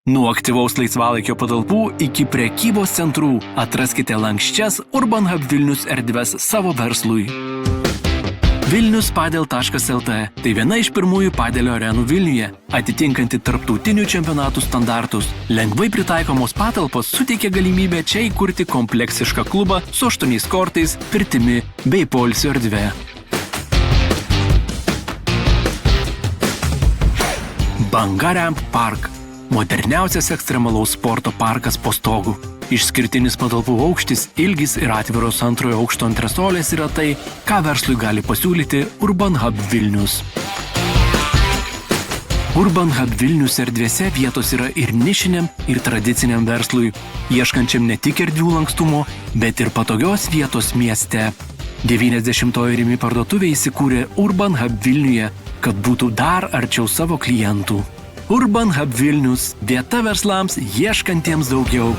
Nuo aktyvaus laisvalaikio patalpų iki prekybos centrų atraskite lanksčias Urban Hub Vilnius erdves savo verslui. Vilniuspadel.lt – tai viena iš pirmųjų padelio arenų Vilniuje, atitinkanti tarptautinių čempionatų standartus. Lengvai pritaikomos patalpos suteikia galimybę čia įkurti kompleksišką klubą su 8 kortais, pirtimi bei poilsio erdve. Banga Ramp Park – moderniausias ekstremalaus sporto parkas po stogu. Išskirtinis patalpų aukštis, ilgis ir atviros antrojo aukšto antresolės yra tai, ką verslui gali pasiūlyti Urban Hub Vilnius. Urban Hub Vilnius erdvėse vietos yra ir nišiniam, ir tradiciniam verslui, ieškančiam ne tik erdvių lankstumo, bet ir patogios vietos mieste. 90-oji Rimi parduotuvė įsikūrė Urban Hub Vilniuje, kad būtų dar arčiau savo klientų. Urban Hub Vilnius – vieta verslams ieškantiems daugiau.